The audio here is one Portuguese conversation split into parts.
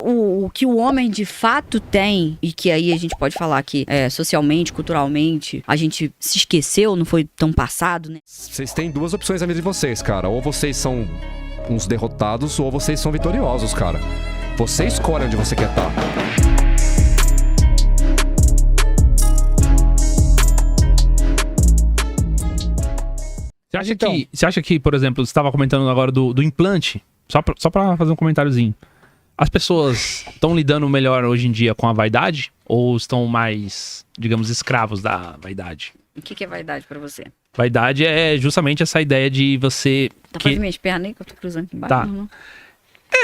o que o homem de fato tem, e que aí a gente pode falar que socialmente, culturalmente, a gente se esqueceu, não foi tão passado, né? Vocês têm duas opções na vida de vocês, cara. Ou vocês são uns derrotados, ou vocês são vitoriosos, cara. Você escolhe onde você quer estar. Você acha que, por exemplo, você estava comentando agora do implante, só pra fazer um comentáriozinho. As pessoas estão lidando melhor hoje em dia com a vaidade? Ou estão mais, digamos, escravos da vaidade? O que é vaidade pra você? Vaidade é justamente essa ideia de você... Tá fazendo minhas pernas aí que eu tô cruzando aqui embaixo? Tá. Não.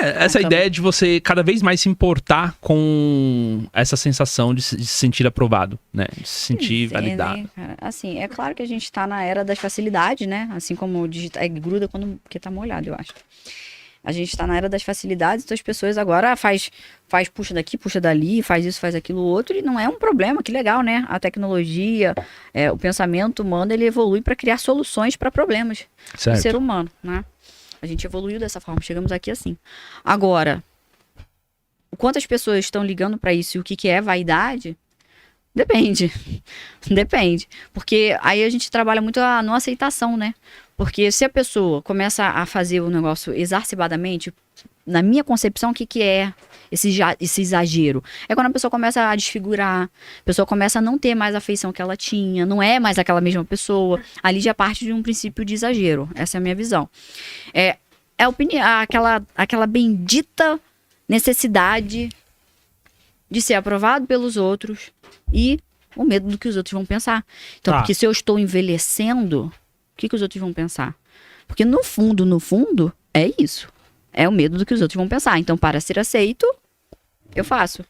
Essa ideia de você cada vez mais se importar com essa sensação de se sentir aprovado, né? De se sentir validado. Né, cara? Assim, é claro que a gente tá na era das facilidades, né? Assim como o digital gruda porque tá molhado, eu acho. A gente tá na era das facilidades, então as pessoas agora faz puxa daqui, puxa dali, faz isso, faz aquilo outro, e não é um problema, que legal, né? A tecnologia, o pensamento humano, ele evolui para criar soluções para problemas do ser humano, né? A gente evoluiu dessa forma, chegamos aqui assim. Agora, o quanto as pessoas estão ligando para isso e o que é vaidade, depende. Depende. Porque aí a gente trabalha muito a não aceitação, né? Porque se a pessoa começa a fazer o negócio exacerbadamente, na minha concepção, o que é esse exagero? É quando a pessoa começa a desfigurar, a pessoa começa a não ter mais a afeição que ela tinha, não é mais aquela mesma pessoa. Ali já parte de um princípio de exagero. Essa é a minha visão. É aquela bendita necessidade de ser aprovado pelos outros e o medo do que os outros vão pensar. Então, porque se eu estou envelhecendo, o que os outros vão pensar? Porque no fundo, é isso. É o medo do que os outros vão pensar. Então, para ser aceito, eu faço.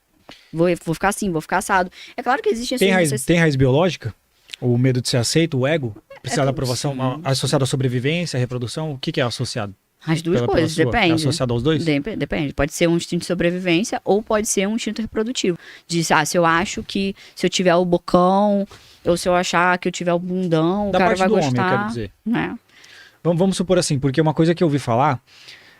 Vou ficar assim, vou ficar assado. É claro que existe... Tem raiz biológica? O medo de ser aceito, o ego? Precisar da aprovação associado à sobrevivência, à reprodução? O que é associado? As duas coisas, depende. É associado aos dois? Depende. Pode ser um instinto de sobrevivência ou pode ser um instinto reprodutivo. Se eu acho que se eu tiver o bocão, ou se eu achar que eu tiver o bundão, da o cara vai gostar. Homem, eu quero dizer. Né? Vamos supor assim, porque uma coisa que eu ouvi falar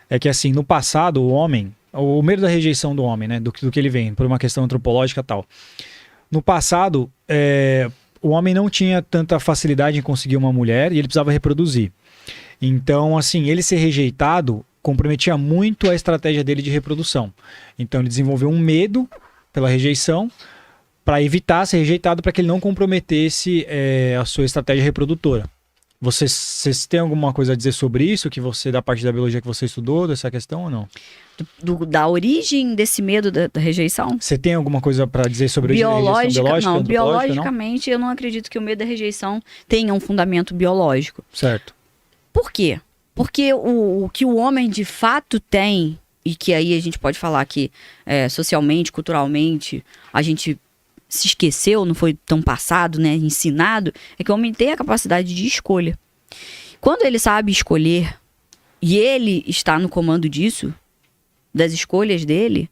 é que assim, no passado, o homem, o medo da rejeição do homem, né, do que ele vem, por uma questão antropológica e tal. No passado, o homem não tinha tanta facilidade em conseguir uma mulher e ele precisava reproduzir. Então, assim, ele ser rejeitado comprometia muito a estratégia dele de reprodução. Então, ele desenvolveu um medo pela rejeição para evitar ser rejeitado, para que ele não comprometesse a sua estratégia reprodutora. Vocês têm alguma coisa a dizer sobre isso, que você, da parte da biologia que você estudou, dessa questão ou não? Da origem desse medo da rejeição? Você tem alguma coisa para dizer sobre a rejeição biológica? Não, biologicamente eu não acredito que o medo da rejeição tenha um fundamento biológico. Certo. Por quê? Porque o que o homem de fato tem, e que aí a gente pode falar que socialmente, culturalmente, a gente se esqueceu, não foi tão passado, né, ensinado, é que o homem tem a capacidade de escolha. Quando ele sabe escolher, e ele está no comando disso, das escolhas dele,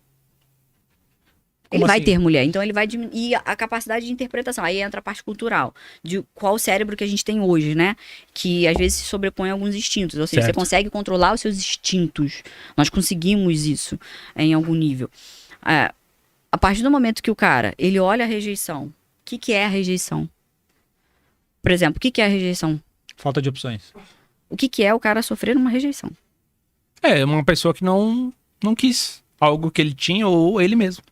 ele vai ter mulher. Então ele vai diminuir a capacidade de interpretação. Aí entra a parte cultural, de qual cérebro que a gente tem hoje, né? Que às vezes se sobrepõe a alguns instintos. Ou seja, você consegue controlar os seus instintos. Nós conseguimos isso em algum nível. A partir do momento que o cara, ele olha a rejeição, o que é a rejeição? Por exemplo, o que é a rejeição? Falta de opções. O que é o cara sofrer uma rejeição? É uma pessoa que não quis algo que ele tinha ou ele mesmo.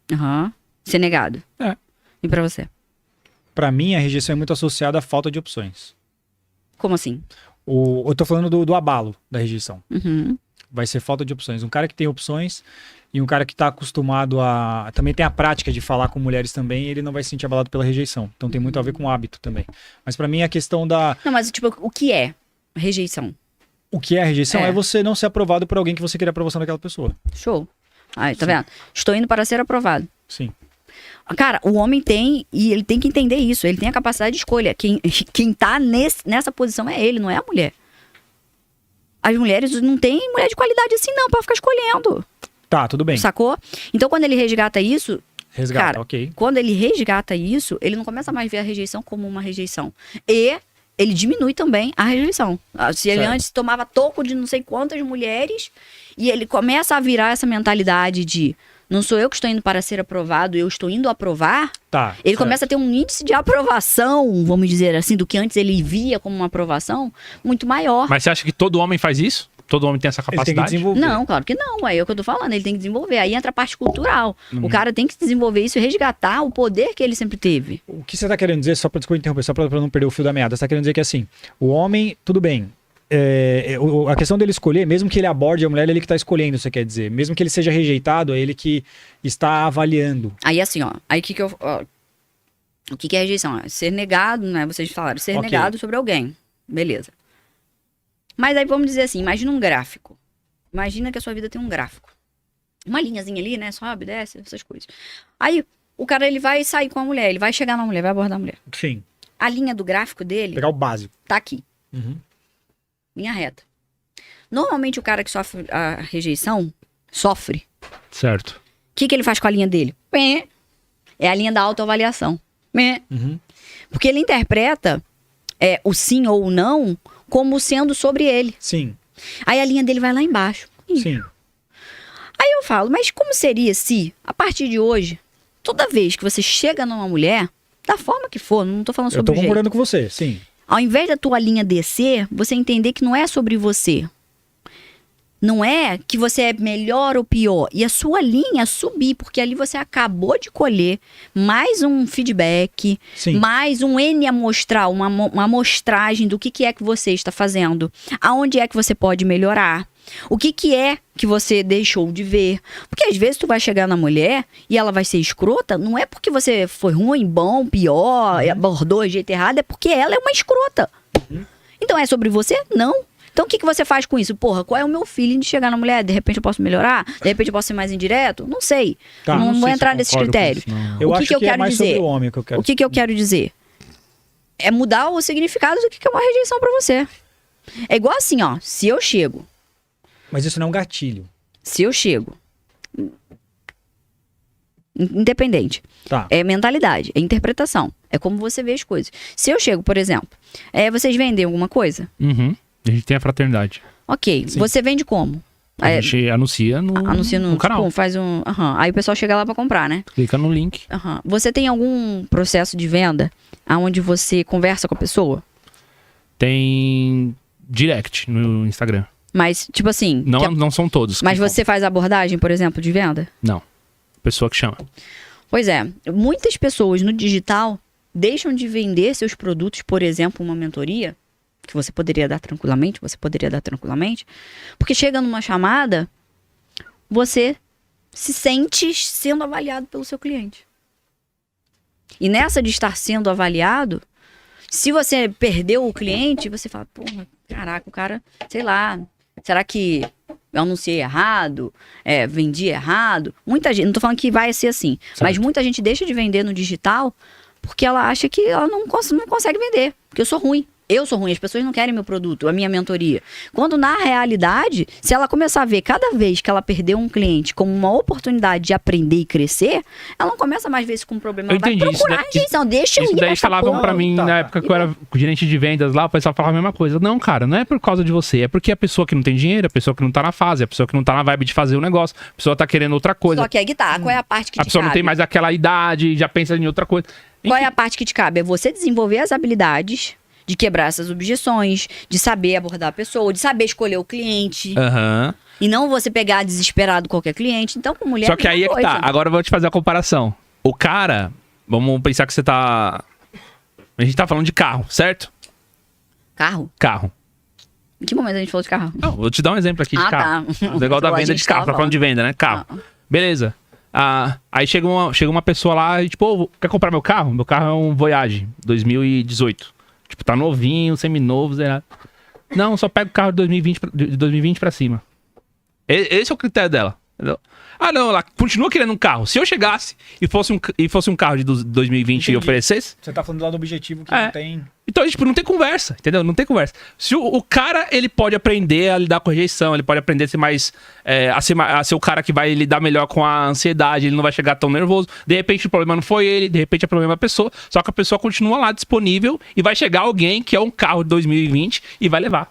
Ser negado. E pra você? Pra mim, a rejeição é muito associada à falta de opções. Como assim? Eu tô falando do abalo da rejeição. Uhum. Vai ser falta de opções. Um cara que tem opções e um cara que tá acostumado a... Também tem a prática de falar com mulheres também, ele não vai se sentir abalado pela rejeição. Então tem muito a ver com o hábito também. Mas pra mim a questão da... Não, mas tipo, o que é rejeição? O que é a rejeição é você não ser aprovado por alguém que você queria aprovação daquela pessoa. Show. Aí, tá vendo? Estou indo para ser aprovado. Sim. Cara, o homem tem, e ele tem que entender isso, ele tem a capacidade de escolha. Quem tá nessa posição é ele, não é a mulher. As mulheres não tem mulher de qualidade assim não, pra ficar escolhendo. Tá, tudo bem. Sacou? Então quando ele resgata isso... Resgata, cara, quando ele resgata isso, ele não começa mais a ver a rejeição como uma rejeição. E ele diminui também a rejeição. Se ele antes tomava toco de não sei quantas mulheres, e ele começa a virar essa mentalidade de... não sou eu que estou indo para ser aprovado, eu estou indo aprovar, Tá. ele certo. começa a ter um índice de aprovação, vamos dizer assim, do que antes ele via como uma aprovação, muito maior. Mas você acha que todo homem faz isso? Todo homem tem essa Ele tem que capacidade? desenvolver. Não, claro que não, é o que eu tô falando, ele tem que desenvolver. Aí entra a parte cultural. O cara tem que desenvolver isso e resgatar o poder que ele sempre teve. O que você tá querendo dizer, só pra desculpa interromper, só pra não perder o fio da meada, você tá querendo dizer que assim, o homem, tudo bem, a questão dele escolher, mesmo que ele aborde a mulher, é ele que tá escolhendo, você quer dizer. Mesmo que ele seja rejeitado, é ele que está avaliando. Aí assim, ó, aí o que é rejeição? É ser negado, né? Vocês falaram, ser Ok. negado sobre alguém. Beleza. Mas aí vamos dizer assim, imagina um gráfico. Imagina que a sua vida tem um gráfico. Uma linhazinha ali, né? Sobe, desce, essas coisas. Aí o cara, ele vai sair com a mulher, ele vai chegar na mulher, vai abordar a mulher. Sim. A linha do gráfico dele Pegar o básico. tá aqui. Uhum. Linha reta. Normalmente o cara que sofre a rejeição, sofre. Certo. O que ele faz com a linha dele? Pé. É a linha da autoavaliação. Pé. Uhum. Porque ele interpreta o sim ou o não como sendo sobre ele. Sim. Aí a linha dele vai lá embaixo. Sim. Aí eu falo, mas como seria se, a partir de hoje, toda vez que você chega numa mulher, da forma que for, não tô falando Eu sobre tô o jeito. concordando com você, sim. Ao invés da tua linha descer, você entender que não é sobre você. Não é que você é melhor ou pior. E a sua linha subir, porque ali você acabou de colher mais um feedback, Sim. mais um N amostral, uma amostragem do que é que você está fazendo. Aonde é que você pode melhorar. O que é que você deixou de ver. Porque às vezes tu vai chegar na mulher e ela vai ser escrota, não é porque você foi ruim, bom, pior, abordou de jeito errado, é porque ela é uma escrota. Então é sobre você? Não. Então o que você faz com isso? Porra, qual é o meu feeling de chegar na mulher? De repente eu posso melhorar? De repente eu posso ser mais indireto? Não sei. Tá. Não Não vou sei se entrar eu nesses concordo com critérios. isso, não. Eu O acho que eu que é quero mais dizer? sobre o homem que eu quero. O que eu quero dizer? É mudar o significado do que é uma rejeição pra você. É igual assim, ó. Se eu chego, Mas isso não é um gatilho. independente. Tá. É mentalidade, é interpretação. É como você vê as coisas. Se eu chego, por exemplo, vocês vendem alguma coisa? Uhum. A gente tem a fraternidade. Ok. Sim. Você vende como? A gente anuncia Anuncia no canal. tipo, faz um. Aí o pessoal chega lá pra comprar, né? Clica no link. Você tem algum processo de venda onde você conversa com a pessoa? Tem direct no Instagram. Mas, tipo assim. Não são todos. Mas que você faz abordagem, por exemplo, de venda? Não. Pessoa que chama. Pois é. Muitas pessoas no digital deixam de vender seus produtos, por exemplo, uma mentoria, que você poderia dar tranquilamente, porque chega numa chamada, você se sente sendo avaliado pelo seu cliente. E nessa de estar sendo avaliado, se você perdeu o cliente, você fala, porra, caraca, o cara, sei lá, será que eu anunciei errado? Vendi errado? Muita gente, não tô falando que vai ser assim, mas muita gente deixa de vender no digital porque ela acha que ela não consegue vender, porque eu sou ruim. Eu sou ruim, as pessoas não querem meu produto, a minha mentoria. Quando, na realidade, se ela começar a ver cada vez que ela perdeu um cliente como uma oportunidade de aprender e crescer, ela não começa mais a ver isso como um problema. Eu Ela vai entendi, procurar isso daí- rejeição. Deixa eu Isso ir daí nessa falavam porra. pra mim Tá, na tá. época que eu era gerente de vendas lá, o pessoal falava a mesma coisa. Não, cara, não é por causa de você, é porque a pessoa que não tem dinheiro, a pessoa que não tá na fase, a pessoa que não tá na vibe de fazer o negócio, a pessoa tá querendo outra coisa. Só que aí que tá, qual é a parte que A te pessoa cabe? não tem mais aquela idade, já pensa em outra coisa. Qual é Enfim, a parte que te cabe? É você desenvolver as habilidades de quebrar essas objeções, de saber abordar a pessoa, de saber escolher o cliente. Aham. E não você pegar desesperado qualquer cliente. Então, com mulher. Só que a aí é mesma que tá. coisa. Agora eu vou te fazer a comparação. O cara, vamos pensar que você tá. A gente tá falando de carro, certo? Carro? Carro. Em que momento a gente falou de carro? Não, vou te dar um exemplo aqui de carro. Tá. O negócio da A venda gente de carro. tava Tá falando de venda, né? Carro. Ah. Beleza. Aí chega uma pessoa lá e, tipo, ô, quer comprar meu carro? Meu carro é um Voyage 2018. Tipo, tá novinho, seminovo, zerado. Não, só pega o carro de 2020 pra cima. Esse é o critério dela. Entendeu? Ah, não, ela continua querendo um carro. Se eu chegasse e fosse um carro de 2020 e Entendi. oferecesse, Você tá falando lá do objetivo que É. não tem. então, tipo, não tem conversa, entendeu? Não tem conversa. Se o cara, ele pode aprender a lidar com rejeição, ele pode aprender a ser mais... a ser o cara que vai lidar melhor com a ansiedade, ele não vai chegar tão nervoso. De repente, o problema não foi ele, de repente, o problema é a pessoa. Só que a pessoa continua lá disponível e vai chegar alguém que é um carro de 2020 e vai levar.